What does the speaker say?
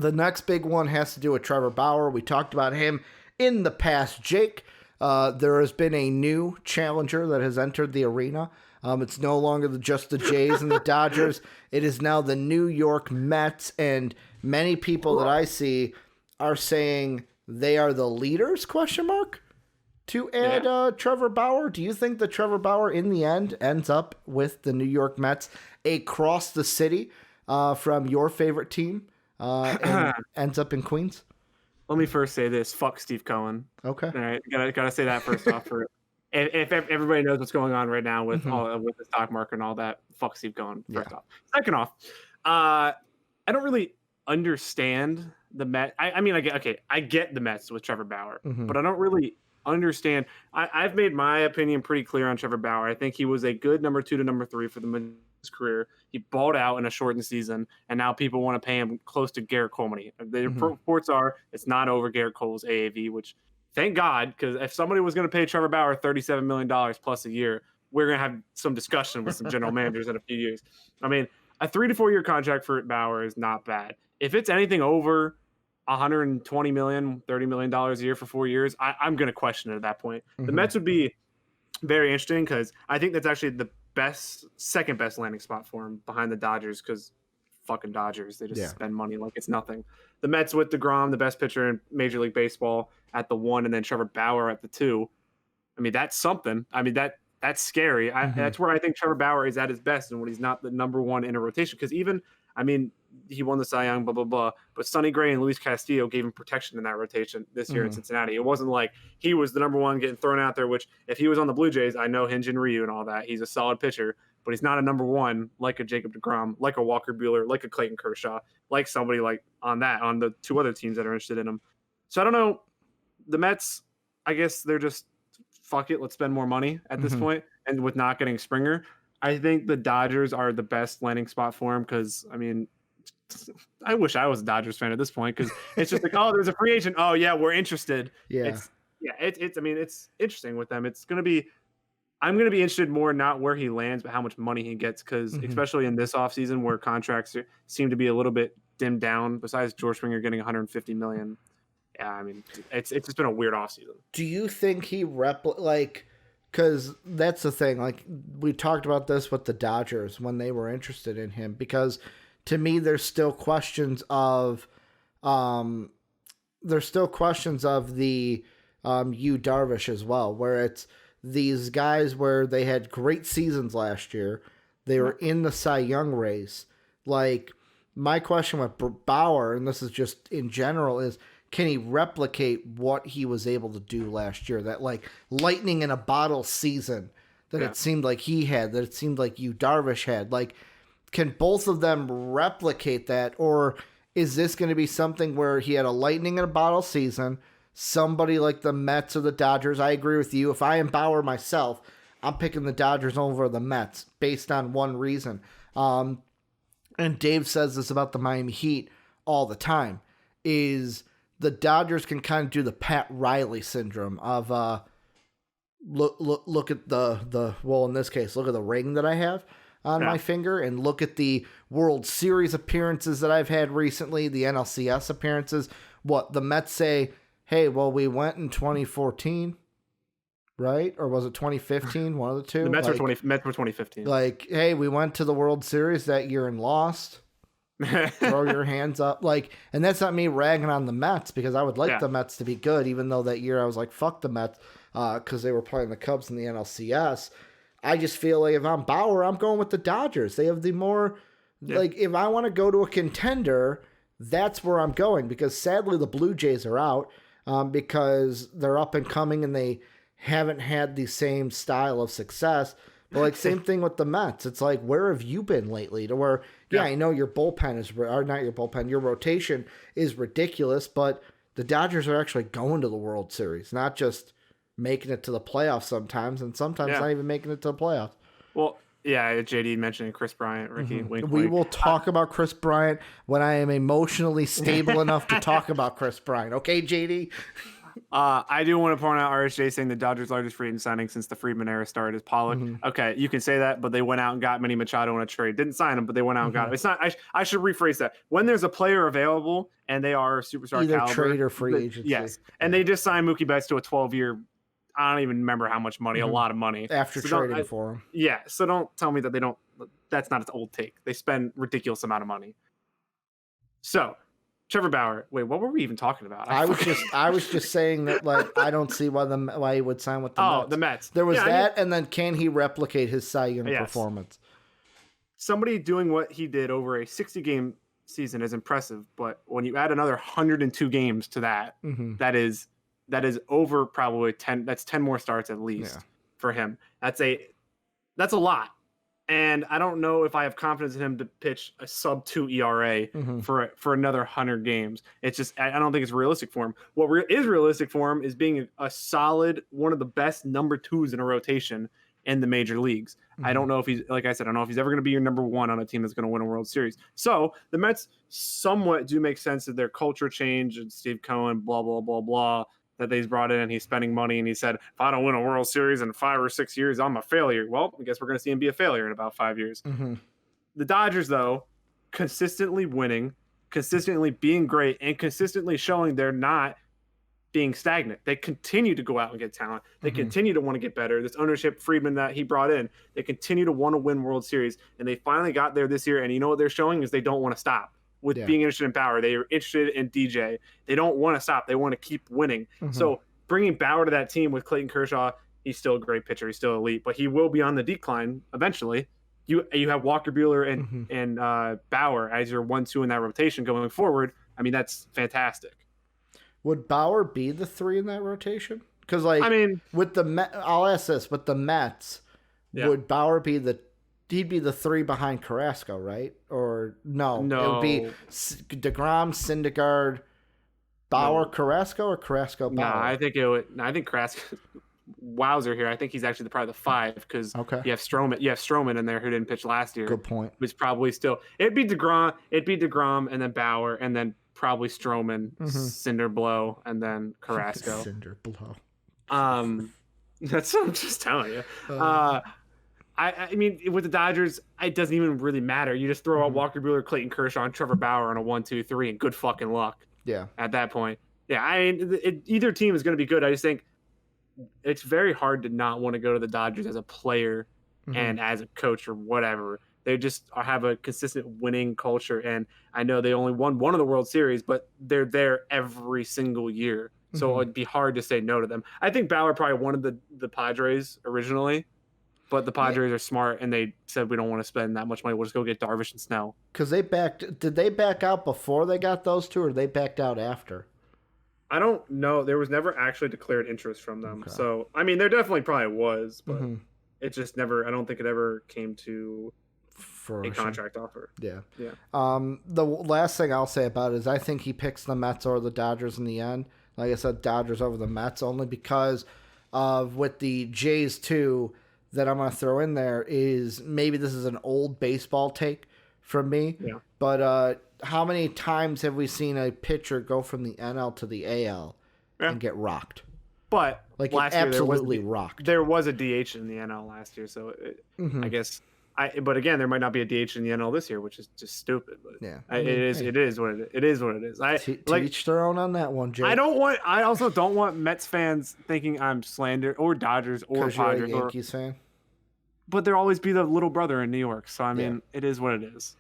The next big one has to do with Trevor Bauer. We talked about him in the past. Jake, there has been a new challenger that has entered the arena. It's no longer just the Jays and the Dodgers. It is now the New York Mets, and many people that I see are saying they are the leaders, to add Trevor Bauer. Do you think that Trevor Bauer, in the end, ends up with the New York Mets across the city from your favorite team and ends up in Queens? Let me first say this. Fuck Steve Cohen. Okay. All right. Gotta say that first off. If everybody knows what's going on right now with with the stock market and all that, fuck Steve Cohen, first off. Second off, I don't really understand the Mets. I get the Mets with Trevor Bauer, but I don't really understand. I've made my opinion pretty clear on Trevor Bauer. I think he was a good number 2 to number 3 for the Mets career. He balled out in a shortened season, and now people want to pay him close to Garrett Cole money. The reports are it's not over Garrett Cole's AAV, which thank God, because if somebody was going to pay Trevor Bauer $37 million plus a year, we're going to have some discussion with some general managers in a few years. I mean, a 3 to 4 year contract for Bauer is not bad. If it's anything over $120 million, $30 million a year for 4 years, I'm going to question it at that point. The Mets would be very interesting because I think that's actually the second best landing spot for him behind the Dodgers, because fucking Dodgers, they just spend money like it's nothing. The Mets with DeGrom, the best pitcher in Major League Baseball, at the 1, and then Trevor Bauer at the 2. I mean, that's something. I mean, that's scary. That's where I think Trevor Bauer is at his best, and when he's not the number 1 in a rotation. Because even, I mean, he won the Cy Young, blah, blah, blah. But Sonny Gray and Luis Castillo gave him protection in that rotation this year in Cincinnati. It wasn't like he was the number 1 getting thrown out there, which if he was on the Blue Jays, I know Hyun-Jin Ryu and all that. He's a solid pitcher, but he's not a number 1 like a Jacob deGrom, like a Walker Buehler, like a Clayton Kershaw, like somebody like on the 2 other teams that are interested in him. So I don't know. The Mets, I guess they're just, fuck it, let's spend more money at this point. And with not getting Springer, I think the Dodgers are the best landing spot for him because, I mean, I wish I was a Dodgers fan at this point because it's just like, oh, there's a free agent. Oh, yeah, we're interested. It's interesting with them. I'm going to be interested more not where he lands, but how much money he gets because especially in this offseason where contracts seem to be a little bit dimmed down, besides George Springer getting $150 million. Yeah, I mean, it's just been a weird offseason. Do you think he because that's the thing, like we talked about this with the Dodgers when they were interested in him, because to me there's still questions of the Yu Darvish as well, where it's these guys where they had great seasons last year, they were in the Cy Young race. Like my question with Bauer, and this is just in general, is can he replicate what he was able to do last year? That like lightning in a bottle season that it seemed like he had, that it seemed like Yu Darvish had. Like, can both of them replicate that? Or is this going to be something where he had a lightning in a bottle season, somebody like the Mets or the Dodgers? I agree with you. If I am Bauer myself, I'm picking the Dodgers over the Mets based on one reason. And Dave says this about the Miami Heat all the time, is the Dodgers can kind of do the Pat Riley syndrome of look at well, in this case, look at the ring that I have on my finger, and look at the World Series appearances that I've had recently, the NLCS appearances. What the Mets say, hey, well, we went in 2014, right? Or was it 2015? One of the two. The Mets were 2015. Like, hey, we went to the World Series that year and lost. Throw your hands up. Like, and that's not me ragging on the Mets, because I would like the Mets to be good, even though that year I was like, fuck the Mets, because they were playing the Cubs in the NLCS. I just feel like if I'm Bauer, I'm going with the Dodgers. They have the more, like, if I want to go to a contender, that's where I'm going, because sadly the Blue Jays are out because they're up and coming and they haven't had the same style of success. But like, same thing with the Mets. It's like, where have you been lately? To where, I know your bullpen is, or not your bullpen, your rotation is ridiculous, but the Dodgers are actually going to the World Series, not just making it to the playoffs sometimes, and sometimes not even making it to the playoffs. Well, yeah, JD mentioning Chris Bryant, Ricky. Wink, we will talk about Chris Bryant when I am emotionally stable enough to talk about Chris Bryant. Okay, JD? I do want to point out RSJ saying the Dodgers' largest free agent signing since the Friedman era started is Pollock. Okay, you can say that, but they went out and got Manny Machado in a trade. Didn't sign him, but they went out and got him. It's not. I should rephrase that. When there's a player available and they are superstar Either caliber, trade or free agency. yes, and they just signed Mookie Betts to a 12-year. I don't even remember how much money. A lot of money After trading for him. Yeah, so don't tell me that they don't. That's not its old take. They spend ridiculous amount of money. So. Trevor Bauer. Wait, what were we even talking about? I was just saying that like I don't see why he would sign with the Mets. The Mets. There was and then can he replicate his Cy Young performance? Somebody doing what he did over a 60-game season is impressive, but when you add another 102 games to that, that is over probably 10. That's 10 more starts at least for him. That's a lot. And I don't know if I have confidence in him to pitch a sub-2 ERA for another 100 games. It's just I don't think it's realistic for him. What is realistic for him is being a solid one of the best number 2s in a rotation in the major leagues. I don't know if he's, like I said, I don't know if he's ever going to be your number 1 on a team that's going to win a World Series. So the Mets somewhat do make sense of their culture change and Steve Cohen, blah, blah, blah, blah, that he's brought in. He's spending money, and he said, if I don't win a World Series in 5 or 6 years, I'm a failure. Well, I guess we're going to see him be a failure in about 5 years. The Dodgers, though, consistently winning, consistently being great, and consistently showing they're not being stagnant. They continue to go out and get talent. They continue to want to get better. This ownership, Friedman, that he brought in, they continue to want to win World Series, and they finally got there this year. And you know what they're showing is they don't want to stop. With being interested in Bauer, they are interested in DJ. They don't want to stop. They want to keep winning. So bringing Bauer to that team with Clayton Kershaw, he's still a great pitcher. He's still elite, but he will be on the decline eventually. You have Walker Buehler and Bauer as your 1-2 in that rotation going forward. I mean, that's fantastic. Would Bauer be the 3 in that rotation? Because, like, I mean, with the I'll ask this: with the Mets, would Bauer be he'd be the 3 behind Carrasco, right? Or no, it would be DeGrom, Syndergaard, Bauer, Carrasco, or Carrasco, Bauer. No, I think it would. No, I think Carrasco. Wowzer here. I think he's actually probably the 5 because you have Stroman. You have Stroman in there who didn't pitch last year. Good point. Who's probably still. It'd be DeGrom, and then Bauer, and then probably Stroman, Cinderblow, and then Carrasco. Cinderblow. That's what I'm just telling you. I mean, with the Dodgers, it doesn't even really matter. You just throw out Walker Buehler, Clayton Kershaw, and Trevor Bauer on a 1-2-3, and good fucking luck. Yeah. At that point, I mean, either team is going to be good. I just think it's very hard to not want to go to the Dodgers as a player and as a coach or whatever. They just have a consistent winning culture, and I know they only won one of the World Series, but they're there every single year. So it'd be hard to say no to them. I think Bauer probably wanted the Padres originally. But the Padres are smart, and they said we don't want to spend that much money. We'll just go get Darvish and Snell. Because did they back out before they got those 2, or they backed out after? I don't know. There was never actually declared interest from them. Okay. So, I mean, there definitely probably was, but it just never, I don't think it ever came to a contract offer. Yeah. The last thing I'll say about it is I think he picks the Mets or the Dodgers in the end. Like I said, Dodgers over the Mets, only because with the Jays too, that I'm going to throw in there is maybe this is an old baseball take from me, but how many times have we seen a pitcher go from the NL to the AL and get rocked? But like last absolutely year rocked. There was a DH in the NL last year, so I guess but again, there might not be a DH in the NL this year, which is just stupid. But it is what it is. To each their own on that one, Jay. I also don't want Mets fans thinking I'm slander or Dodgers or Padres you're a Yankees fan. But there'll always be the little brother in New York. So I mean, it is what it is.